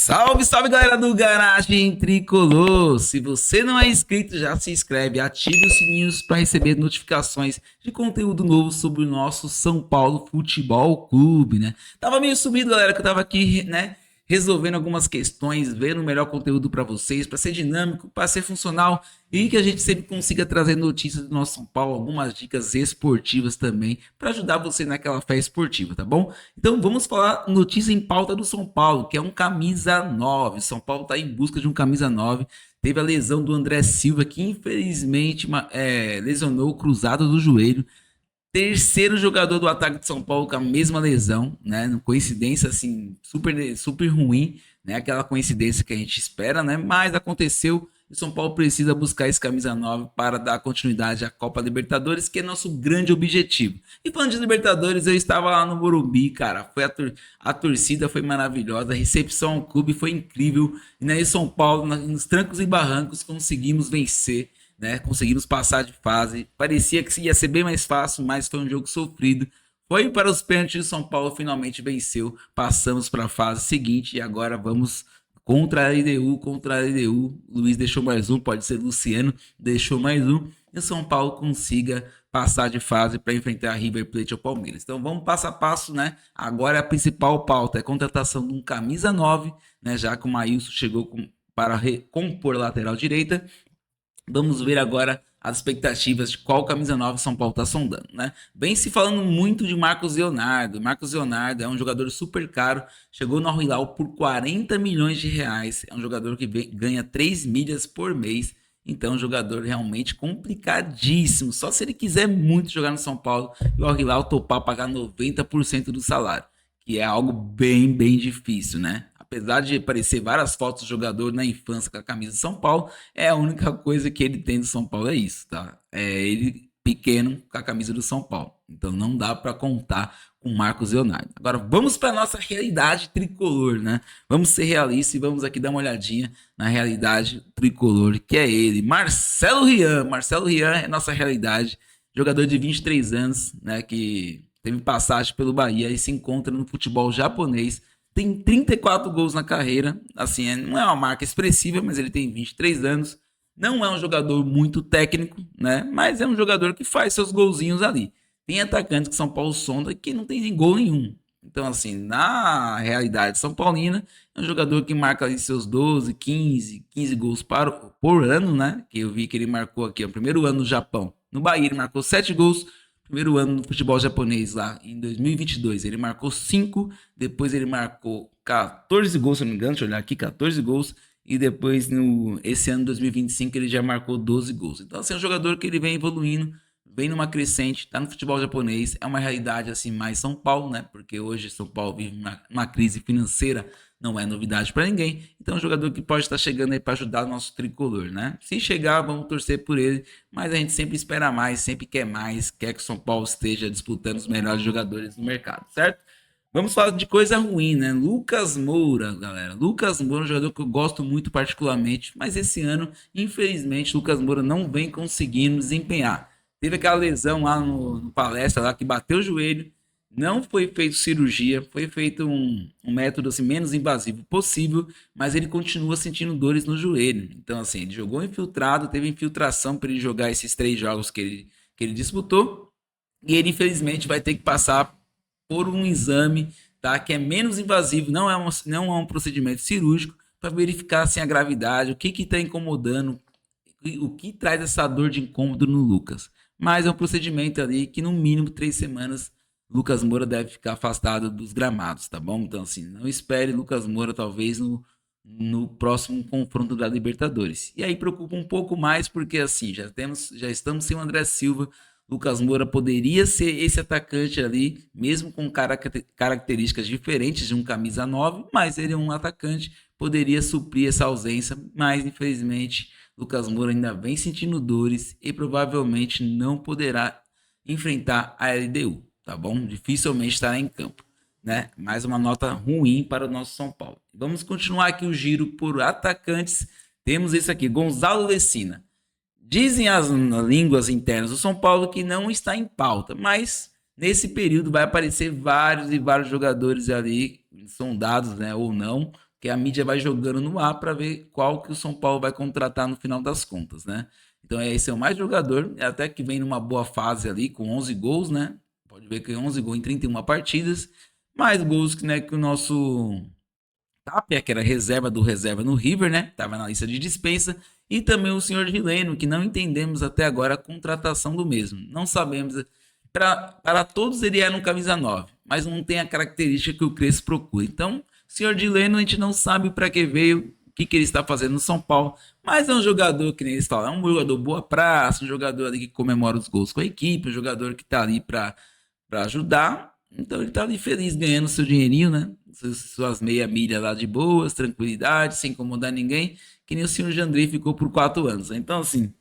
Salve, salve galera do Garagem Tricolor! Se você não é inscrito, já se inscreve, ative os sininhos para receber notificações de conteúdo novo sobre o nosso São Paulo Futebol Clube, né? Tava meio sumido, galera, que eu tava aqui, né, resolvendo algumas questões, vendo o melhor conteúdo para vocês, para ser dinâmico, para ser funcional e que a gente sempre consiga trazer notícias do nosso São Paulo, algumas dicas esportivas também, para ajudar você naquela fé esportiva, tá bom? Então vamos falar notícia em pauta do São Paulo, que é um camisa 9. São Paulo está em busca de um camisa 9. Teve a lesão do André Silva, que infelizmente lesionou o cruzado do joelho. Terceiro jogador do ataque de São Paulo com a mesma lesão, né? Coincidência assim, super ruim, né? Aquela coincidência que a gente espera, né? Mas aconteceu e São Paulo precisa buscar esse camisa 9 para dar continuidade à Copa Libertadores, que é nosso grande objetivo. E falando de Libertadores, eu estava lá no Morumbi, cara. A torcida foi maravilhosa, a recepção ao clube foi incrível. E na São Paulo, nos trancos e barrancos, conseguimos vencer, né? Conseguimos passar de fase. Parecia que ia ser bem mais fácil, mas foi um jogo sofrido. Foi para os pênaltis, o São Paulo finalmente venceu. Passamos para a fase seguinte e agora vamos contra a LDU. Luiz deixou mais um, pode ser Luciano, deixou mais um. E o São Paulo consiga passar de fase para enfrentar a River Plate ou Palmeiras. Então vamos passo a passo, né? Agora a principal pauta é a contratação de um camisa 9, né? Já que o Maílson chegou para compor a lateral direita. Vamos ver agora as expectativas de qual camisa 9 São Paulo está sondando, né? Vem se falando muito de Marcos Leonardo. Marcos Leonardo é um jogador super caro, chegou no Al-Hilal por 40 milhões de reais. É um jogador que ganha 3 milhas por mês. Então, um jogador realmente complicadíssimo. Só se ele quiser muito jogar no São Paulo e o Al-Hilal topar pagar 90% do salário, que é algo bem difícil, né? Apesar de aparecer várias fotos do jogador na infância com a camisa de São Paulo, é a única coisa que ele tem do São Paulo, é isso, tá? É ele pequeno com a camisa do São Paulo. Então não dá para contar com o Marcos Leonardo. Agora vamos para nossa realidade tricolor, né? Vamos ser realistas e vamos aqui dar uma olhadinha na realidade tricolor, que é ele, Marcelo Rian. Marcelo Rian é nossa realidade, jogador de 23 anos, né, que teve passagem pelo Bahia e se encontra no futebol japonês. Tem 34 gols na carreira, assim, não é uma marca expressiva, mas ele tem 23 anos. Não é um jogador muito técnico, né? Mas é um jogador que faz seus golzinhos ali. Tem atacantes que São Paulo sonda que não tem nem gol nenhum. Então, assim, na realidade São Paulina, é um jogador que marca ali seus 12, 15 gols por ano, né? Que eu vi que ele marcou aqui, o primeiro ano no Japão. No Bahia ele marcou 7 gols. Primeiro ano no futebol japonês lá em 2022, ele marcou 5, depois ele marcou 14 gols, se não me engano, deixa eu olhar aqui, 14 gols, e depois esse ano 2025 ele já marcou 12 gols. Então assim, é um jogador que ele vem evoluindo, vem numa crescente, tá no futebol japonês, é uma realidade assim mais São Paulo, né? Porque hoje São Paulo vive uma crise financeira, não é novidade para ninguém. Então é um jogador que pode estar chegando aí para ajudar o nosso tricolor, né? Se chegar, vamos torcer por ele, mas a gente sempre espera mais, sempre quer mais, quer que o São Paulo esteja disputando os melhores jogadores do mercado, certo? Vamos falar de coisa ruim, né? Lucas Moura, galera. Lucas Moura é um jogador que eu gosto muito particularmente, mas esse ano, infelizmente, Lucas Moura não vem conseguindo desempenhar. Teve aquela lesão lá no palestra lá que bateu o joelho, não foi feito cirurgia, foi feito um método assim, menos invasivo possível, mas ele continua sentindo dores no joelho. Então, assim, ele jogou infiltrado, teve infiltração para ele jogar esses 3 jogos que ele disputou, e ele infelizmente vai ter que passar por um exame, tá, que é menos invasivo, não é um procedimento cirúrgico, para verificar assim, a gravidade, o que está incomodando, o que traz essa dor de incômodo no Lucas. Mas é um procedimento ali que no mínimo 3 semanas Lucas Moura deve ficar afastado dos gramados, tá bom? Então, assim, não espere Lucas Moura, talvez, no próximo confronto da Libertadores. E aí preocupa um pouco mais, porque, assim, já estamos sem o André Silva. Lucas Moura poderia ser esse atacante ali, mesmo com características diferentes de um camisa 9, mas ele é um atacante, poderia suprir essa ausência, mas, infelizmente, Lucas Moura ainda vem sentindo dores e provavelmente não poderá enfrentar a LDU. Tá bom? Dificilmente estará em campo, né? Mais uma nota ruim para o nosso São Paulo. Vamos continuar aqui o giro por atacantes. Temos esse aqui, Gonzalo Lecina. Dizem as línguas internas do São Paulo que não está em pauta, mas nesse período vai aparecer vários jogadores ali sondados, né, ou não, que a mídia vai jogando no ar para ver qual que o São Paulo vai contratar no final das contas, né? Então esse é o mais jogador, até que vem numa boa fase ali com 11 gols, né? Pode ver que 11 gols em 31 partidas, mais gols que, né, que o nosso Tapia, que era reserva do reserva no River, né? Tava na lista de dispensa. E também o senhor Vileno, que não entendemos até agora a contratação do mesmo. Não sabemos. Para todos ele era um camisa 9, mas não tem a característica que o Crespo procura. Então, o senhor Dileno, a gente não sabe para que veio, o que ele está fazendo no São Paulo, mas é um jogador, que nem eles falam, é um jogador boa praça, um jogador ali que comemora os gols com a equipe, um jogador que está ali para ajudar. Então ele tá ali feliz ganhando seu dinheirinho, né? Suas meia milha lá de boas, tranquilidade, sem incomodar ninguém, que nem o senhor Jandrei ficou por 4 anos. Então, assim,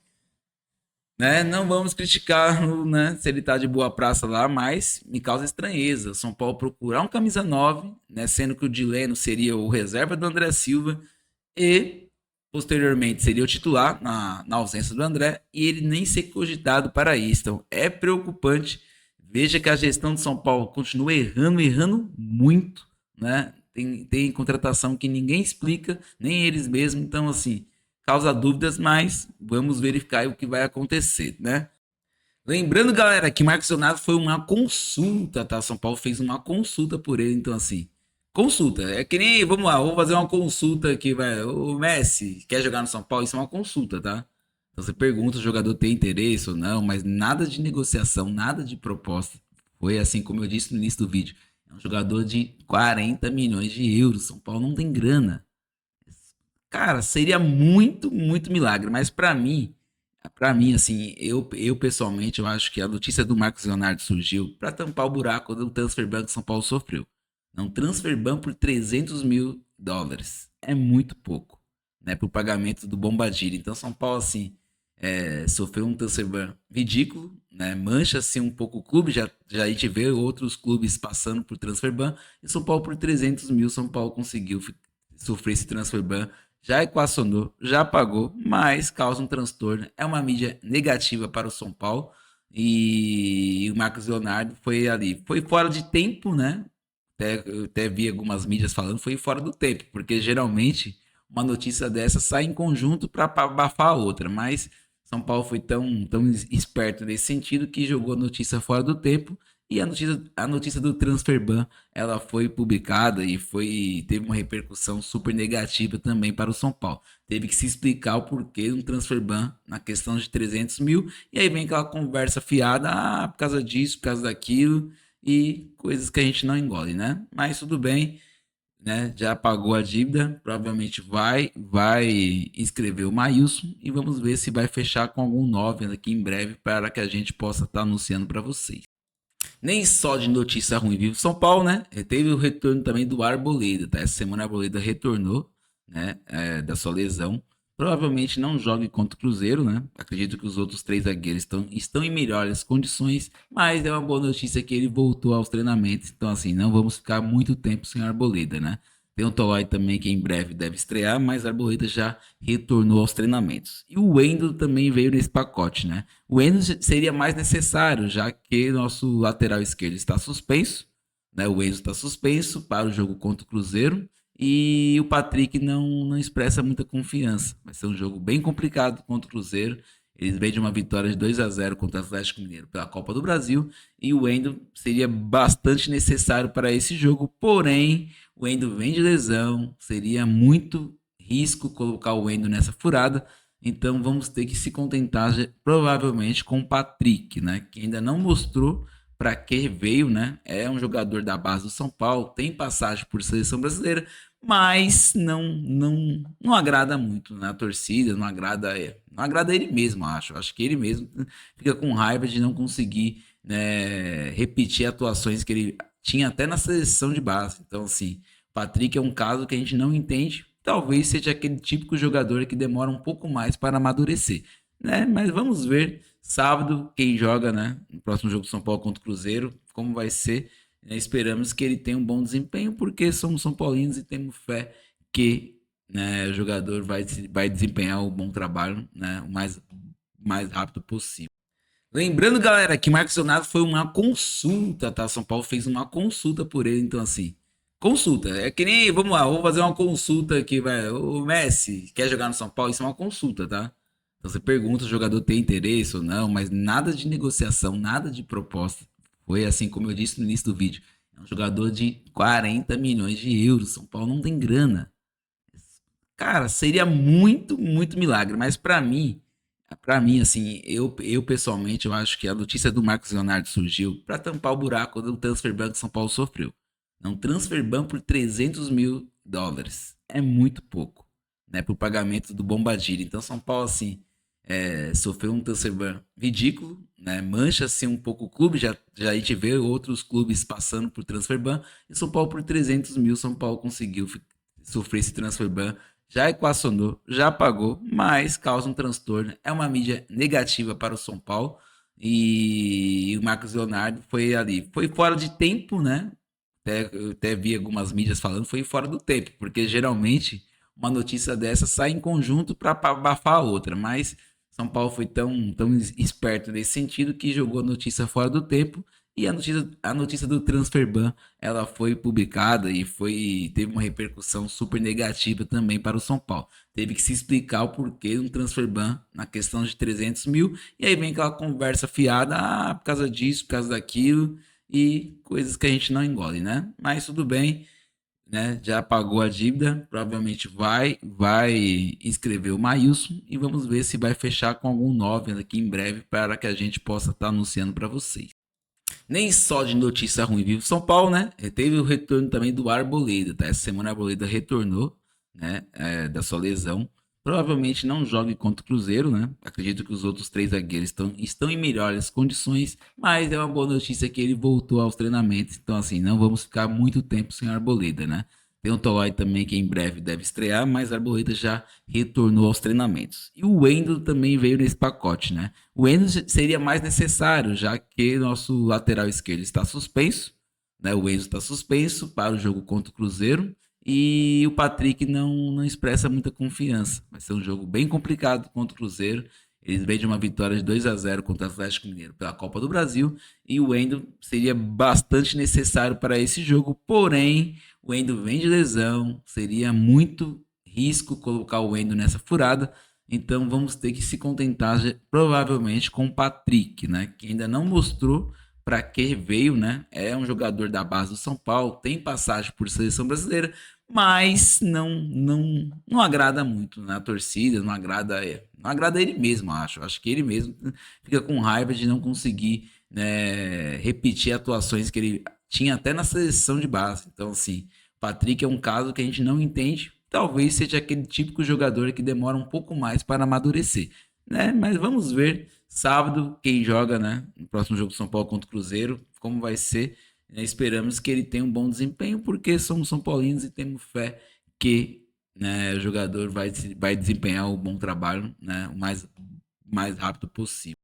né? Não vamos criticar, né? Se ele tá de boa praça lá, mas me causa estranheza. São Paulo procurar um camisa 9, né? Sendo que o Dileno seria o reserva do André Silva e posteriormente seria o titular na ausência do André e ele nem ser cogitado para isso. Então é preocupante. Veja que a gestão de São Paulo continua errando muito, né? Tem contratação que ninguém explica, nem eles mesmos. Então, assim, causa dúvidas, mas vamos verificar o que vai acontecer, né? Lembrando, galera, que Marcos Leonardo foi uma consulta, tá? São Paulo fez uma consulta por ele, então assim, consulta. É que nem, vamos lá, vou fazer uma consulta aqui, vai. O Messi quer jogar no São Paulo? Isso é uma consulta, tá? Então você pergunta se o jogador tem interesse ou não, mas nada de negociação, nada de proposta. Foi assim como eu disse no início do vídeo. É um jogador de 40 milhões de euros. São Paulo não tem grana. Cara, seria muito, muito milagre, mas para mim, assim, eu pessoalmente, eu acho que a notícia do Marcos Leonardo surgiu para tampar o buraco do transfer ban que São Paulo sofreu. Não, transfer ban por 300 mil dólares é muito pouco, né, para o pagamento do Bombadilha. Então, São Paulo, assim, sofreu um transfer ban ridículo, né, mancha-se um pouco o clube, já a gente vê outros clubes passando por transfer ban, e São Paulo por 300 mil, São Paulo conseguiu sofrer esse transfer ban, já equacionou, já pagou, mas causa um transtorno. É uma mídia negativa para o São Paulo. E o Marcos Leonardo foi ali, foi fora de tempo, né? Eu até vi algumas mídias falando, foi fora do tempo, porque geralmente uma notícia dessa sai em conjunto para abafar a outra, mas São Paulo foi tão esperto nesse sentido que jogou a notícia fora do tempo e a notícia do transfer ban ela foi publicada e teve uma repercussão super negativa também para o São Paulo. Teve que se explicar o porquê de um transfer ban na questão de 300 mil e aí vem aquela conversa fiada, por causa disso, por causa daquilo e coisas que a gente não engole, né? Mas tudo bem, né? Já pagou a dívida, provavelmente vai inscrever o Maílson e vamos ver se vai fechar com algum 9 aqui em breve para que a gente possa estar anunciando para vocês. Nem só de notícia ruim vive São Paulo, né? Teve o retorno também do Arboleda, tá? Essa semana o Arboleda retornou, né? Da sua lesão. Provavelmente não jogue contra o Cruzeiro, né? Acredito que os outros 3 zagueiros estão em melhores condições, mas é uma boa notícia que ele voltou aos treinamentos. Então, assim, não vamos ficar muito tempo sem Arboleda, né? Tem o Tolói também que em breve deve estrear, mas a Arboleda já retornou aos treinamentos. E o Wendel também veio nesse pacote, né? O Wendel seria mais necessário, já que nosso lateral esquerdo está suspenso, né? O Wendel está suspenso para o jogo contra o Cruzeiro e o Patrick não expressa muita confiança. Vai ser um jogo bem complicado contra o Cruzeiro. Eles vêm de uma vitória de 2-0 contra o Atlético Mineiro pela Copa do Brasil e o Wendel seria bastante necessário para esse jogo, porém o Wendel vem de lesão, seria muito risco colocar o Wendel nessa furada, então vamos ter que se contentar provavelmente com o Patrick, né, que ainda não mostrou para que veio, né? É um jogador da base do São Paulo, tem passagem por seleção brasileira, mas não agrada muito na torcida, não agrada ele mesmo, acho. Acho que ele mesmo fica com raiva de não conseguir, né, repetir atuações que ele tinha até na seleção de base. Então, assim, Patrick é um caso que a gente não entende. Talvez seja aquele típico jogador que demora um pouco mais para amadurecer, né? Mas vamos ver sábado quem joga, né? No próximo jogo do São Paulo contra o Cruzeiro, como vai ser. Né? Esperamos que ele tenha um bom desempenho, porque somos São Paulinos e temos fé que, né, o jogador vai desempenhar um bom trabalho, né, o mais rápido possível. Lembrando, galera, que Marcos Leonardo foi uma consulta, tá? São Paulo fez uma consulta por ele, então assim, Consulta. É que nem, vamos lá, vou fazer uma consulta aqui, vai. O Messi quer jogar no São Paulo? Isso é uma consulta, tá? Então você pergunta se o jogador tem interesse ou não, mas nada de negociação, nada de proposta. Foi assim como eu disse no início do vídeo. É um jogador de 40 milhões de euros. São Paulo não tem grana. Cara, seria muito, muito milagre, mas pra mim, assim, eu pessoalmente, eu acho que a notícia do Marcos Leonardo surgiu pra tampar o buraco do transfer ban que São Paulo sofreu. Um transfer ban por 300 mil dólares é muito pouco, né, pro pagamento do Bombadilha. Então, São Paulo, assim, sofreu um transfer ban ridículo, né, mancha-se um pouco o clube, já a gente vê outros clubes passando por transfer ban, e São Paulo por 300 mil, São Paulo conseguiu sofrer esse transfer ban, já equacionou, já pagou, mas causa um transtorno. É uma mídia negativa para o São Paulo. E o Marcos Leonardo foi ali, foi fora de tempo, né? Eu até vi algumas mídias falando, foi fora do tempo, porque geralmente uma notícia dessa sai em conjunto para abafar a outra, mas São Paulo foi tão esperto nesse sentido que jogou a notícia fora do tempo e a notícia do transfer ban ela foi publicada e teve uma repercussão super negativa também para o São Paulo. Teve que se explicar o porquê de um transfer ban na questão de 300 mil e aí vem aquela conversa fiada, por causa disso, por causa daquilo e coisas que a gente não engole, né? Mas tudo bem, né? Já pagou a dívida, provavelmente vai inscrever o Maílson e vamos ver se vai fechar com algum 9 aqui em breve para que a gente possa estar anunciando para vocês. Nem só de notícia ruim vive São Paulo, né? Teve o retorno também do Arboleda, tá? Essa semana o Arboleda retornou, né? Da sua lesão. Provavelmente não jogue contra o Cruzeiro, né? Acredito que os outros três zagueiros estão em melhores condições, mas é uma boa notícia que ele voltou aos treinamentos. Então, assim, não vamos ficar muito tempo sem Arboleda, né? Tem o Tolói também que em breve deve estrear, mas a Arboleda já retornou aos treinamentos. E o Wendel também veio nesse pacote, né? O Wendel seria mais necessário, já que nosso lateral esquerdo está suspenso, né? O Enzo está suspenso para o jogo contra o Cruzeiro e o Patrick não expressa muita confiança. Vai ser um jogo bem complicado contra o Cruzeiro. Eles vêm de uma vitória de 2-0 contra o Atlético Mineiro pela Copa do Brasil e o Wendel seria bastante necessário para esse jogo, porém, o Wendel vem de lesão, seria muito risco colocar o Wendel nessa furada. Então vamos ter que se contentar provavelmente com o Patrick, né? Que ainda não mostrou para que veio, né? É um jogador da base do São Paulo, tem passagem por seleção brasileira, mas não agrada muito na torcida, não agrada ele mesmo, acho. Acho que ele mesmo fica com raiva de não conseguir, né, repetir atuações que ele tinha até na seleção de base. Então, assim, Patrick é um caso que a gente não entende. Talvez seja aquele típico jogador que demora um pouco mais para amadurecer, né? Mas vamos ver sábado quem joga, né? No próximo jogo do São Paulo contra o Cruzeiro, como vai ser. Né? Esperamos que ele tenha um bom desempenho, porque somos São Paulinos e temos fé que, né, o jogador vai desempenhar um bom trabalho, né? O mais rápido possível.